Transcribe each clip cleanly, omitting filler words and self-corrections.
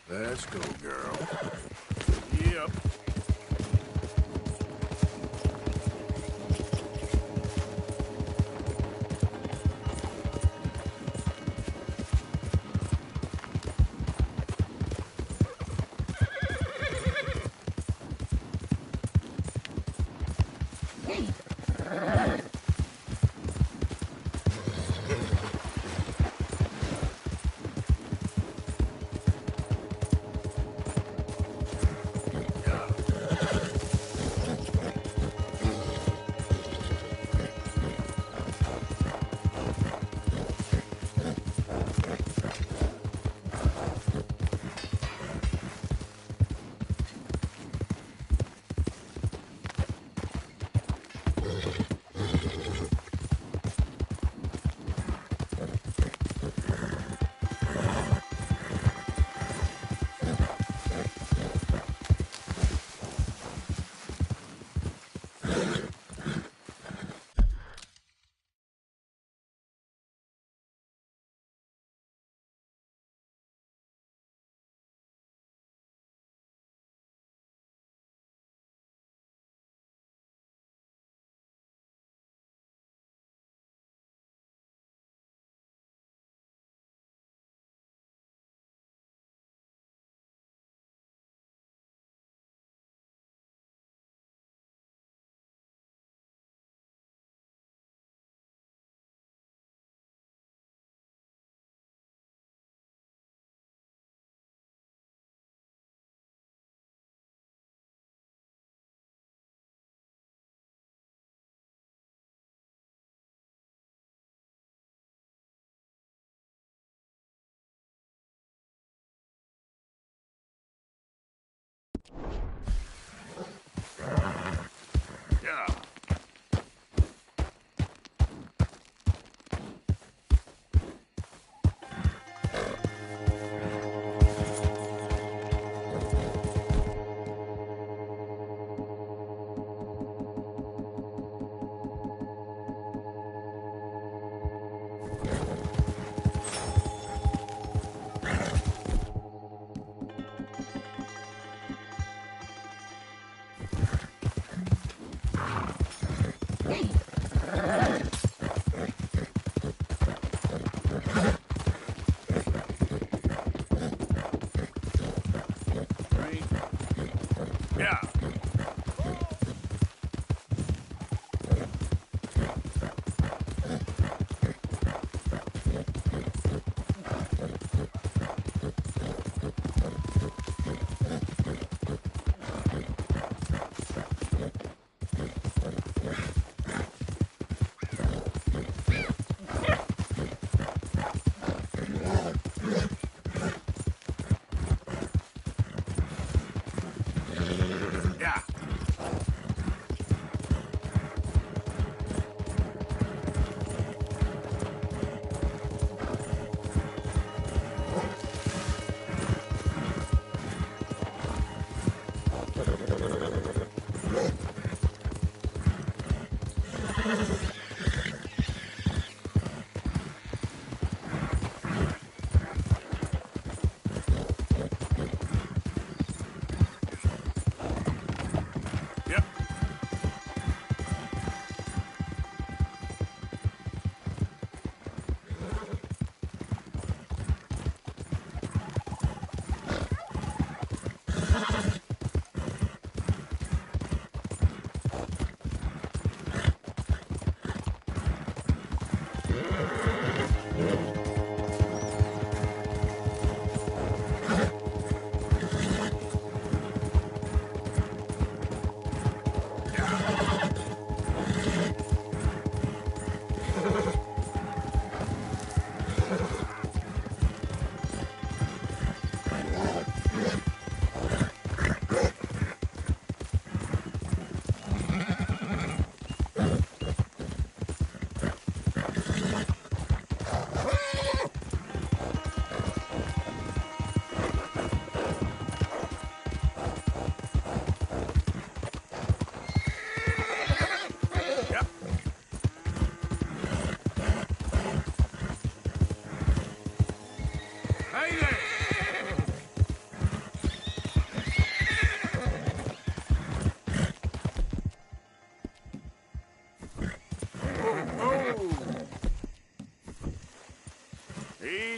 Let's go, girl. Yep.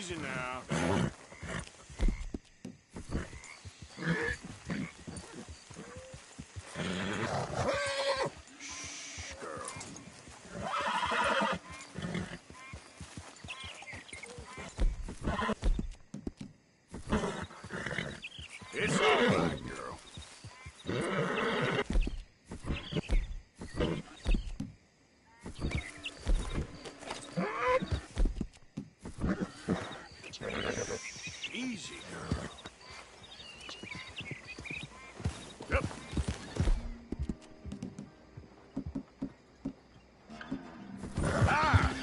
Easy now. Shh, girl. It's all right, girl. Easy, girl. Yep. Ah!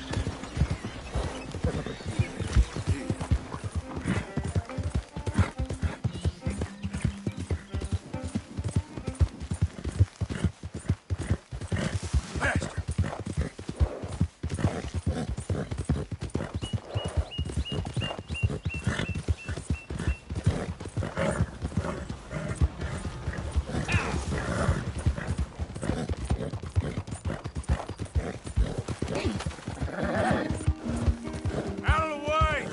Faster. Out of the way!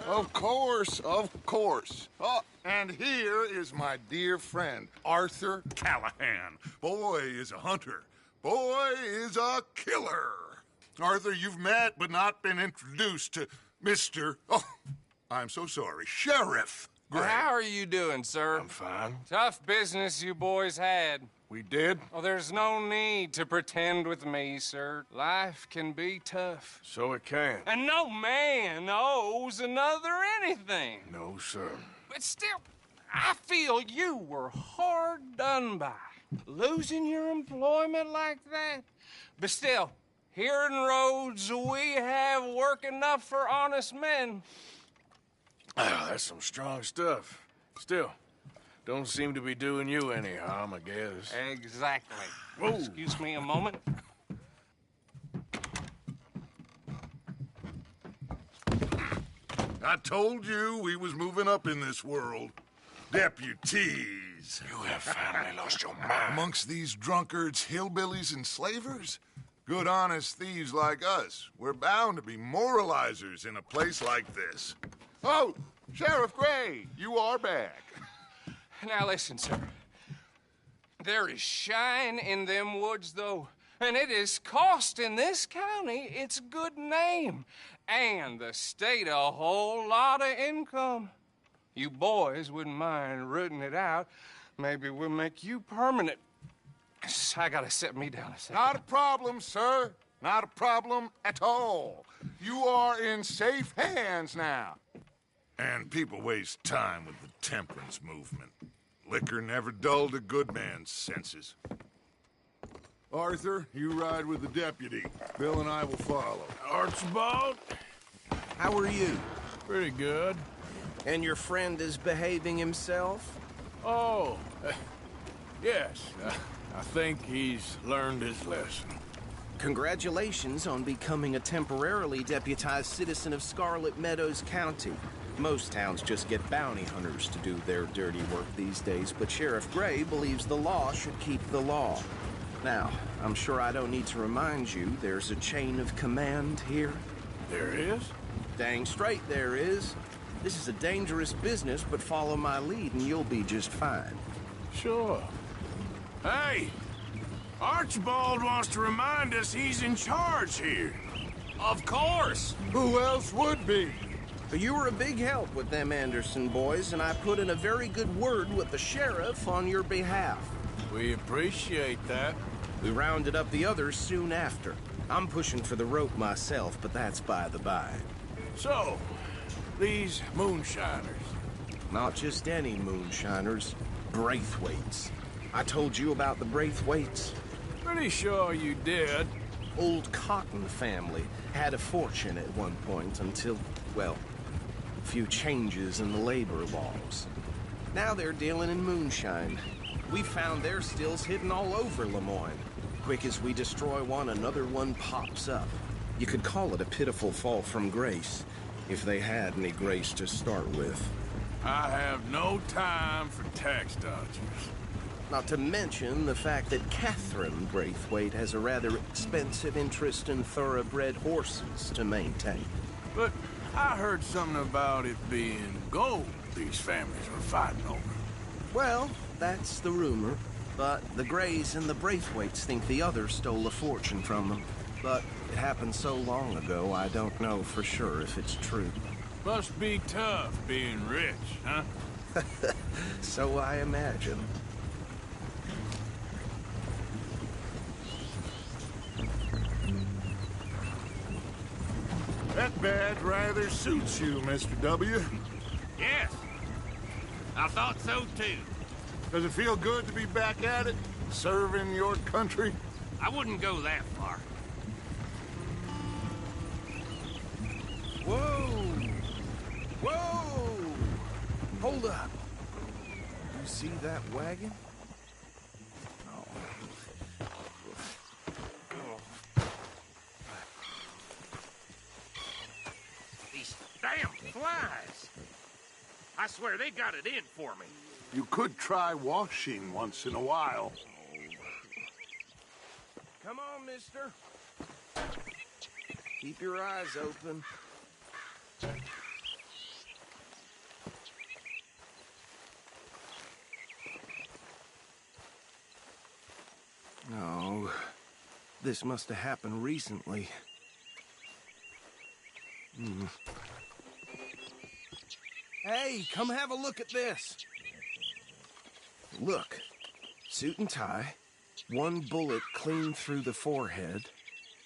Of course, of course. Oh, and here is my dear friend, Arthur Callahan. Boy is a hunter. Boy is a killer. Arthur, you've met but not been introduced to Mr. Oh, I'm so sorry, Sheriff Gray. How are you doing, sir? I'm fine. Tough business you boys had. We did? Oh, there's no need to pretend with me, sir. Life can be tough. So it can. And no man owes another anything. No, sir. But still, I feel you were hard done by. Losing your employment like that. But still, here in Rhodes, we have work enough for honest men. Oh, that's some strong stuff. Still, don't seem to be doing you any harm, I guess. Exactly. Whoa. Excuse me a moment. I told you we was moving up in this world. Deputies. You have finally lost your mind. Amongst these drunkards, hillbillies, and slavers? Good, honest thieves like us. We're bound to be moralizers in a place like this. Oh, Sheriff Gray, you are back. Now listen, sir. There is shine in them woods, though, and it is costing this county its good name and the state a whole lot of income. You boys wouldn't mind rooting it out. Maybe we'll make you permanent. I gotta sit me down a second. Not a problem, sir. Not a problem at all. You are in safe hands now. And people waste time with the temperance movement. Liquor never dulled a good man's senses. Arthur, you ride with the deputy. Bill and I will follow. Archibald? How are you? Pretty good. And your friend is behaving himself? Oh, yes. I think he's learned his lesson. Congratulations on becoming a temporarily deputized citizen of Scarlet Meadows County. Most towns just get bounty hunters to do their dirty work these days, but Sheriff Gray believes the law should keep the law. Now, I'm sure I don't need to remind you there's a chain of command here. There is? Dang straight there is. This is a dangerous business, but follow my lead and you'll be just fine. Sure. Hey! Archibald wants to remind us he's in charge here. Of course! Who else would be? You were a big help with them Anderson boys, and I put in a very good word with the sheriff on your behalf. We appreciate that. We rounded up the others soon after. I'm pushing for the rope myself, but that's by the by. So, these moonshiners. Not just any moonshiners, Braithwaites. I told you about the Braithwaites. Pretty sure you did. Old Cotton family had a fortune at one point until, well, a few changes in the labor laws. Now they're dealing in moonshine. We found their stills hidden all over Lemoyne. Quick as we destroy one, another one pops up. You could call it a pitiful fall from grace, if they had any grace to start with. I have no time for tax dodgers. Not to mention the fact that Catherine Braithwaite has a rather expensive interest in thoroughbred horses to maintain. But I heard something about it being gold these families were fighting over. Well, that's the rumor. But the Greys and the Braithwaites think the others stole a fortune from them. But it happened so long ago, I don't know for sure if it's true. Must be tough being rich, huh? So I imagine. That badge rather suits you, Mr. W. Yes. I thought so too. Does it feel good to be back at it, serving your country? I wouldn't go that far. Whoa! Whoa! Hold up. You see that wagon? These damn flies. I swear they got it in for me. You could try washing once in a while. Come on, mister. Keep your eyes open. No, this must have happened recently. Hey, come have a look at this. Look, suit and tie, one bullet clean through the forehead.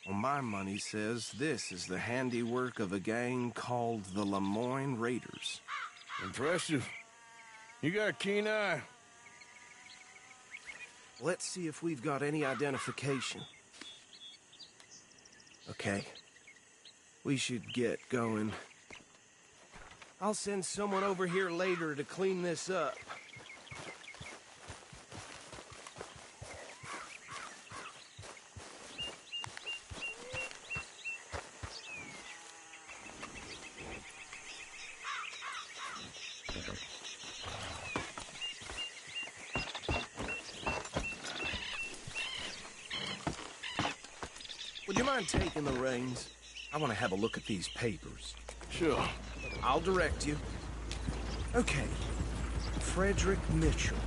Well, my money says this is the handiwork of a gang called the Lemoyne Raiders. Impressive. You got a keen eye. Let's see if we've got any identification. Okay. We should get going. I'll send someone over here later to clean this up. Would you mind taking the reins? I want to have a look at these papers. Sure. I'll direct you. Okay. Frederick Mitchell,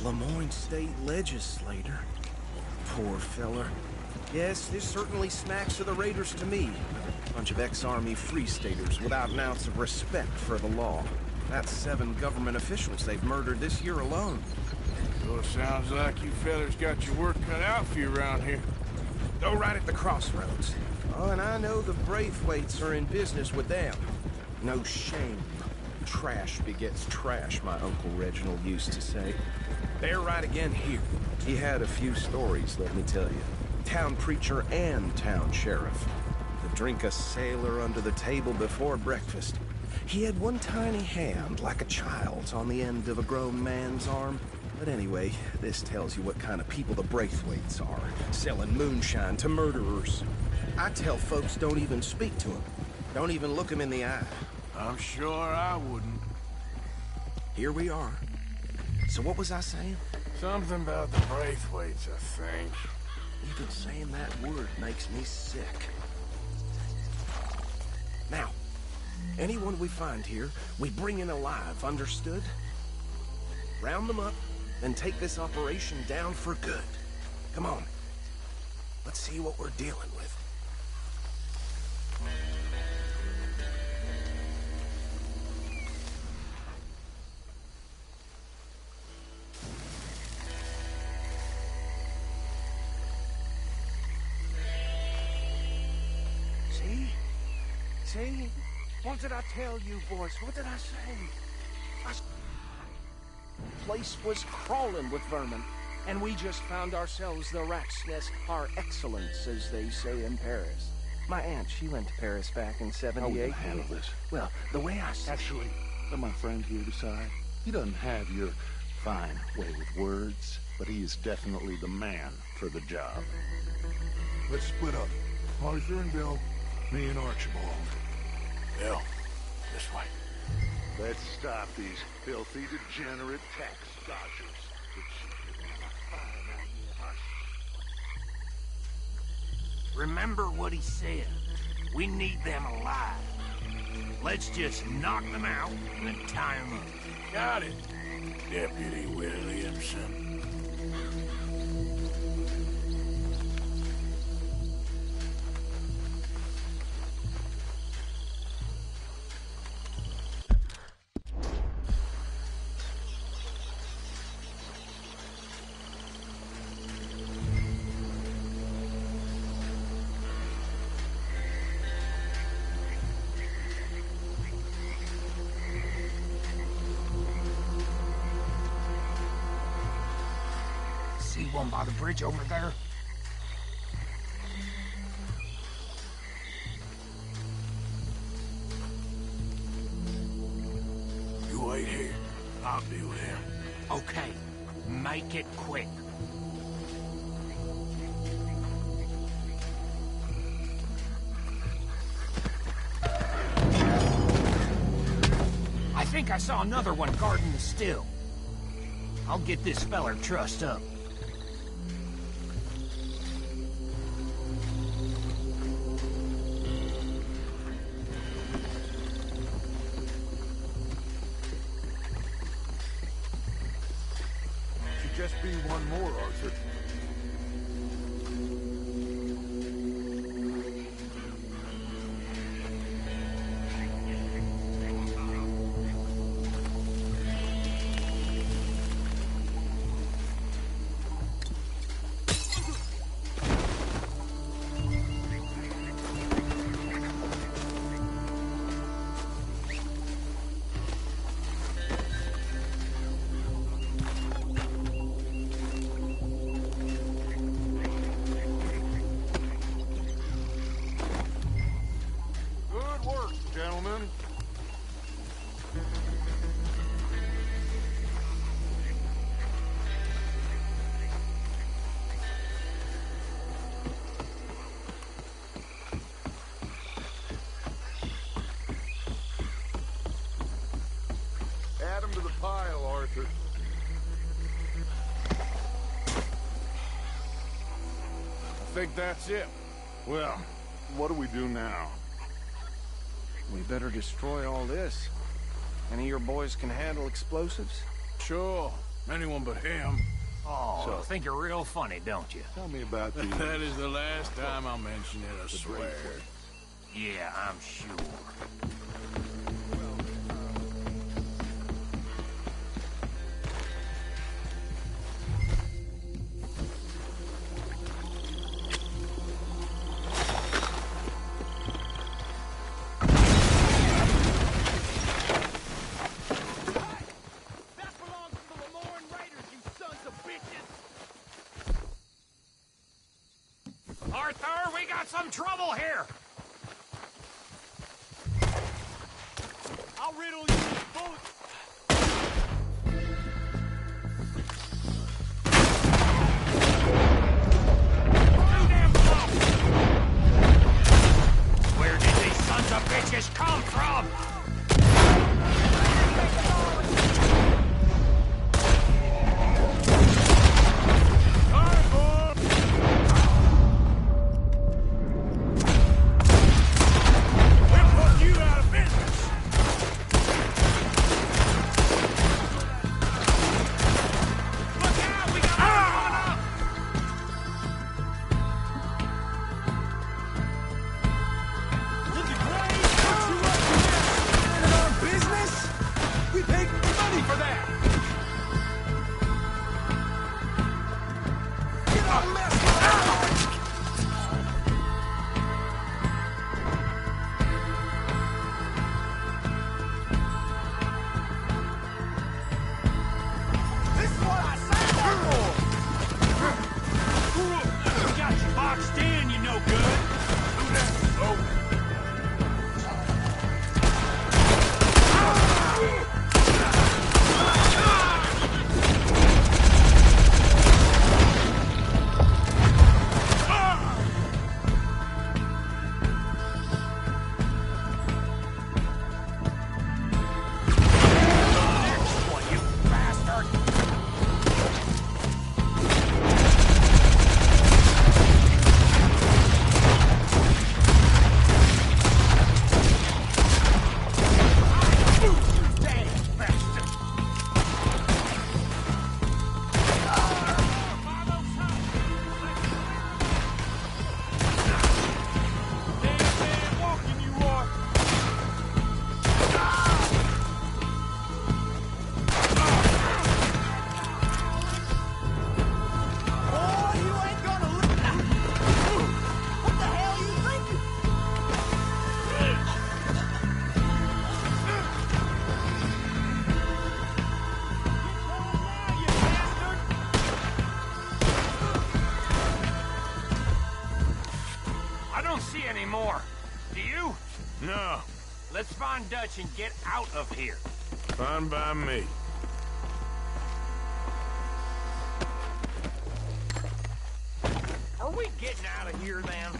Lemoyne State Legislator. Poor feller. Yes, this certainly smacks of the Raiders to me. Bunch of ex-Army Free Staters without an ounce of respect for the law. That's 7 government officials they've murdered this year alone. So it sounds like you fellas got your work cut out for you around here. Go right at the crossroads. Oh, and I know the Braithwaites are in business with them. No shame. Trash begets trash, my Uncle Reginald used to say. They're right again here. He had a few stories, let me tell you. Town preacher and town sheriff. Could drink a sailor under the table before breakfast. He had one tiny hand, like a child's, on the end of a grown man's arm. But anyway, this tells you what kind of people the Braithwaites are, selling moonshine to murderers. I tell folks don't even speak to them. Don't even look them in the eye. I'm sure I wouldn't. Here we are. So what was I saying? Something about the Braithwaites, I think. Even saying that word makes me sick. Now, anyone we find here, we bring in alive, understood? Round them up, then take this operation down for good. Come on. Let's see what we're dealing with. See? What did I tell you, boys? What did I say? The place was crawling with vermin, and we just found ourselves the rat's nest par excellence, as they say in Paris. My aunt, she went to Paris back in '78. How will you handle this? Well, the way I see Actually, let my friend here decide. He doesn't have your fine way with words, but he is definitely the man for the job. Let's split up. Arthur and Bill, me and Archibald. Bill, this way. Let's stop these filthy, degenerate tax dodgers. Remember what he said. We need them alive. Let's just knock them out and tie them up. Got it, Deputy Williamson. See one by the bridge over there? You wait here. I'll deal with him. Okay, make it quick. I think I saw another one guarding the still. I'll get this feller trussed up. Should just be one more, Arthur. Good work, gentlemen. Add 'em to the pile, Arthur. I think that's it. Well, what do we do now? We better destroy all this. Any of your boys can handle explosives? Sure. Anyone but him. Oh, think you're real funny, don't you? Tell me about the... That is the last time I'll mention it, I swear. Yeah, I'm sure. That belongs to the Lemoyne Raiders, you sons of bitches! Arthur, we got some trouble here! I'll riddle you with bullets! Where did these sons of bitches come from? We'll put you out of business! more. Do you? No, Let's find Dutch and get out of here. fine by me. Are we getting out of here then?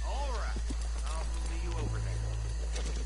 All right. I'll see you over there.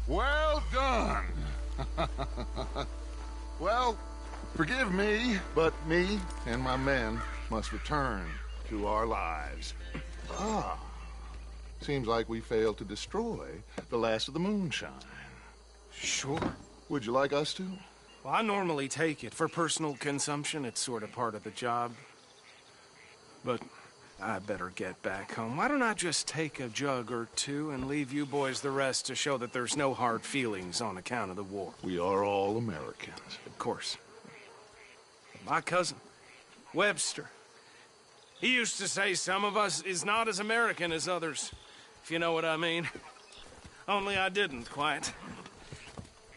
Well done. Well, forgive me, but me and my men must return to our lives. Seems like we failed to destroy the last of the moonshine. Sure. Would you like us to? Well, I normally take it. For personal consumption, it's sort of part of the job. But I better get back home. Why don't I just take a jug or two and leave you boys the rest to show that there's no hard feelings on account of the war? We are all Americans. Of course. My cousin, Webster, he used to say some of us is not as American as others, if you know what I mean. Only I didn't quite.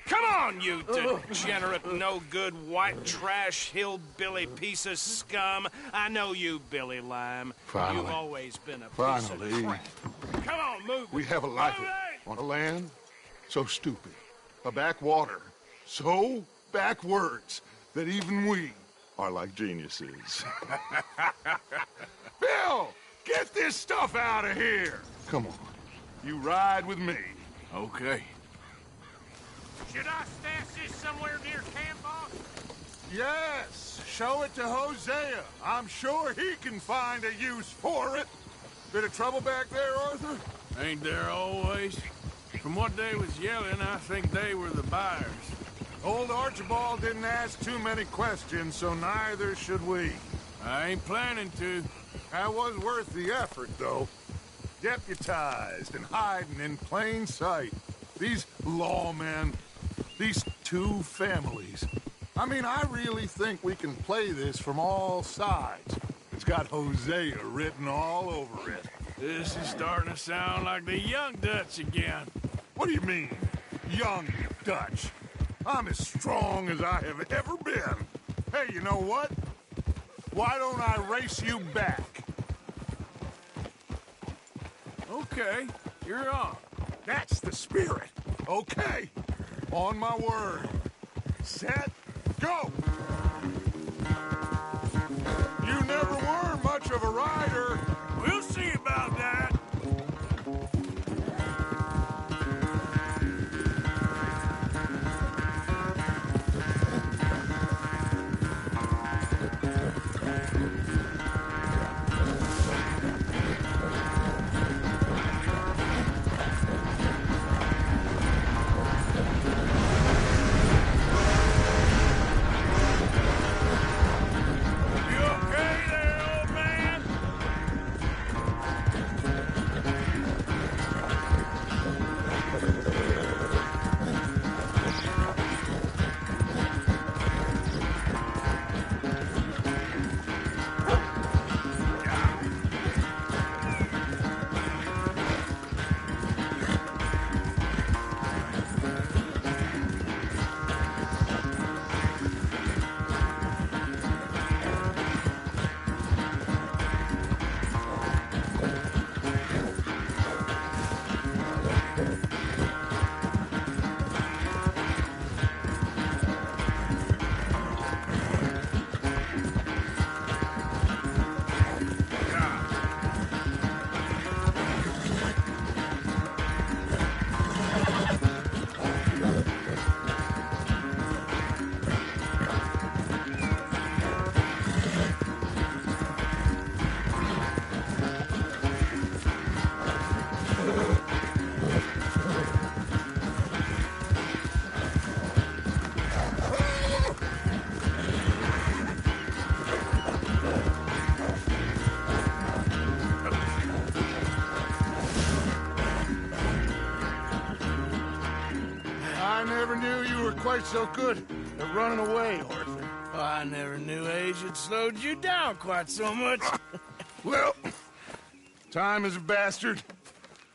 Come on, you degenerate, no-good, white trash, hillbilly piece of scum. I know you, Billy Lime. Finally. You've always been a piece Finally. of crap. Come on, move it. We have a life Move it! on a land so stupid, a backwater so backwards that even we are like geniuses. Bill, get this stuff out of here. Come on, you ride with me. Okay. Should I stash this somewhere near camp, boss? Yes, show it to Hosea. I'm sure he can find a use for it. Bit of trouble back there, Arthur? Ain't there always? From what they was yelling, I think they were the buyers. Old Archibald didn't ask too many questions, so neither should we. I ain't planning to. That was worth the effort, though. Deputized and hiding in plain sight. These lawmen, these two families. I mean, I really think we can play this from all sides. It's got Hosea written all over it. This is starting to sound like the young Dutch again. What do you mean, young Dutch? I'm as strong as I have ever been. Hey, you know what? Why don't I race you back? Okay, you're on. That's the spirit. Okay. On my word. Set, go! You never were much of a rider. We'll see about that. You okay there, old man? I never knew you were quite so good at running away, Arthur. I never knew age had slowed you down quite so much. Well, time is a bastard.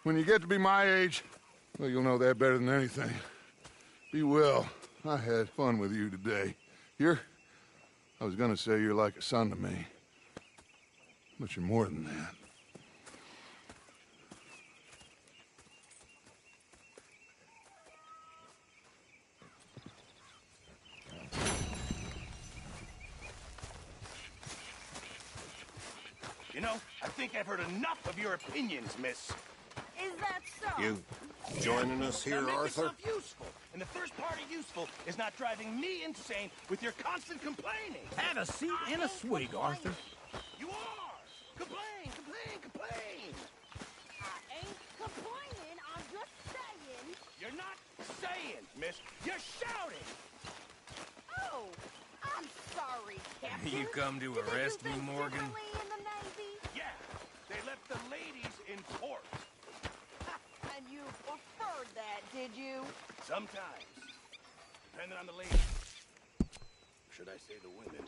When you get to be my age, well, you'll know that better than anything. Be well. I had fun with you today. I was gonna say you're like a son to me. But you're more than that. You know, I think I've heard enough of your opinions, miss. Is that so? You joining us Now here, make Arthur? yourself useful. And the first part of useful is not driving me insane with your constant complaining. Have a seat and a swig, Arthur. You are! Complain, complain, complain! I ain't complaining, I'm just saying. You're not saying, miss. You're shouting! Oh, I'm sorry, Captain. You come to Did they arrest do me, things Morgan? differently in the Navy? Yeah, they left the ladies in port. And you preferred that, did you? Sometimes. Depending on the lady. Should I say the women?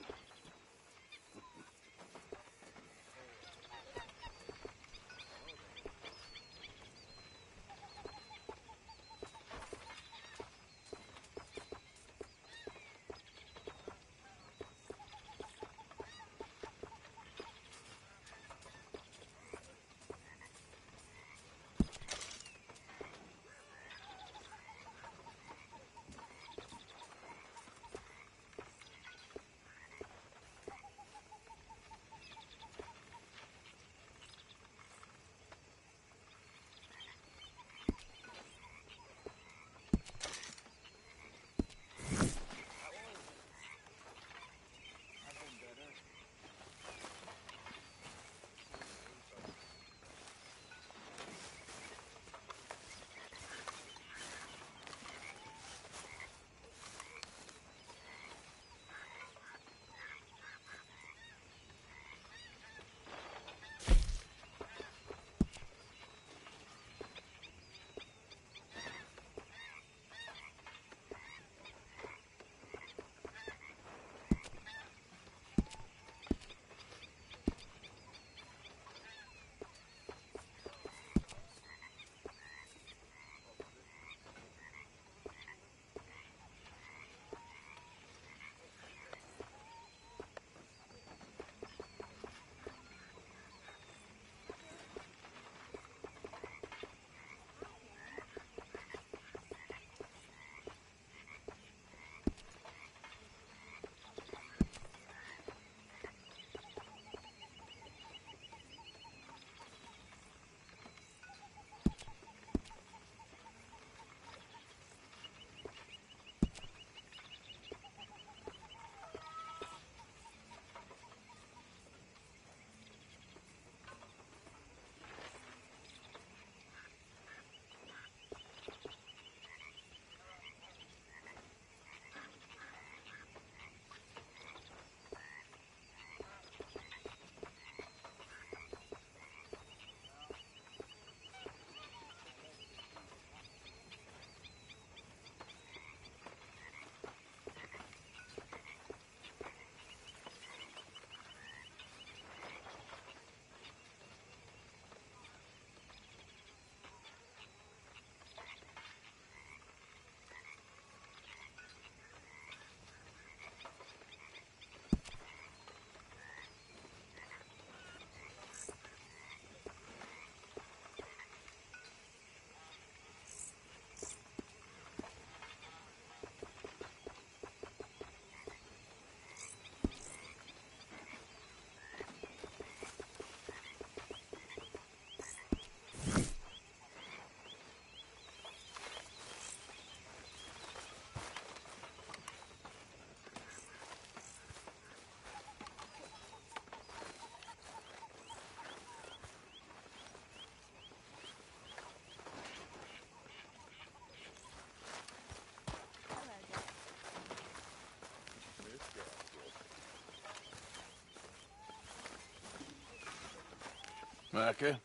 Micah?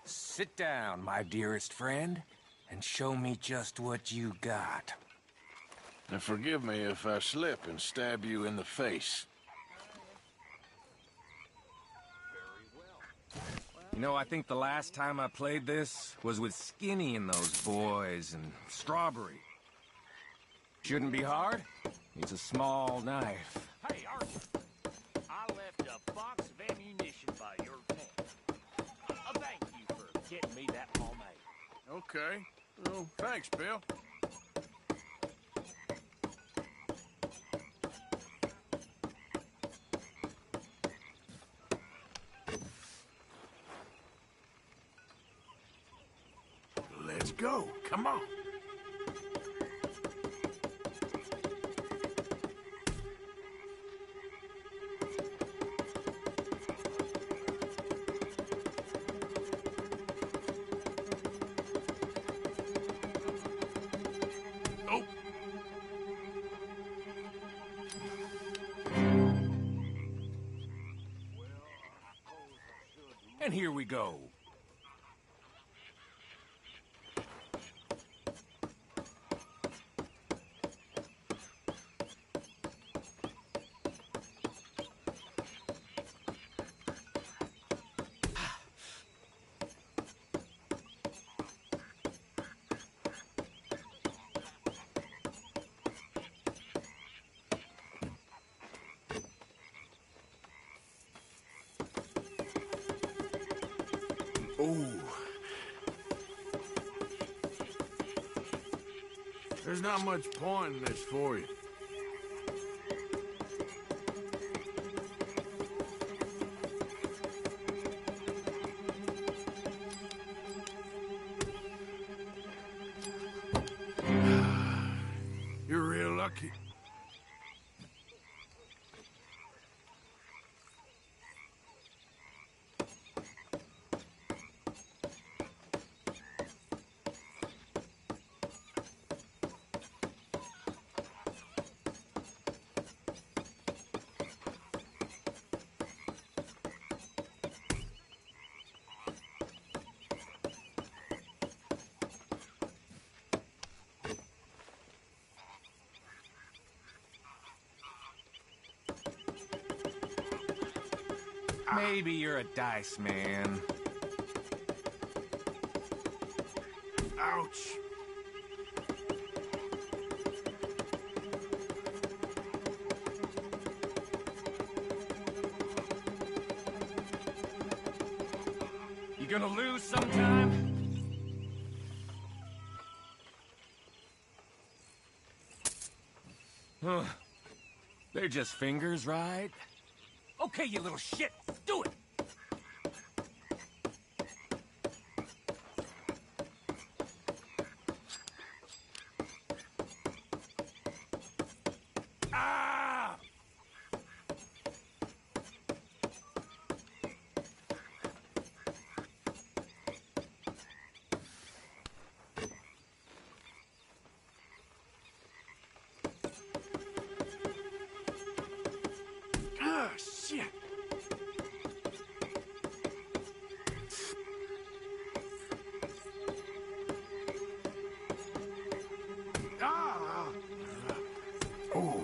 Sit down, my dearest friend. and show me just what you got. And forgive me if I slip and stab you in the face. You know, I think the last time I played this was with Skinny and those boys and Strawberry. Shouldn't be hard. It's a small knife. Hey, Arthur. I left a box of ammunition by your tent. Thank you for getting me that pomade. Okay. Well, thanks, Bill. Let's go. Come on. Oh. And here we go. Ooh. There's not much point in this for you. You're real lucky. Maybe you're a dice man. Ouch. You gonna lose sometime? Huh. They're just fingers, right? Okay, you little shit. Do it. Ah! Ah, shit. Ah. Oh.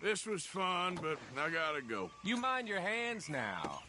This was fun, but I gotta go. You mind your hands now.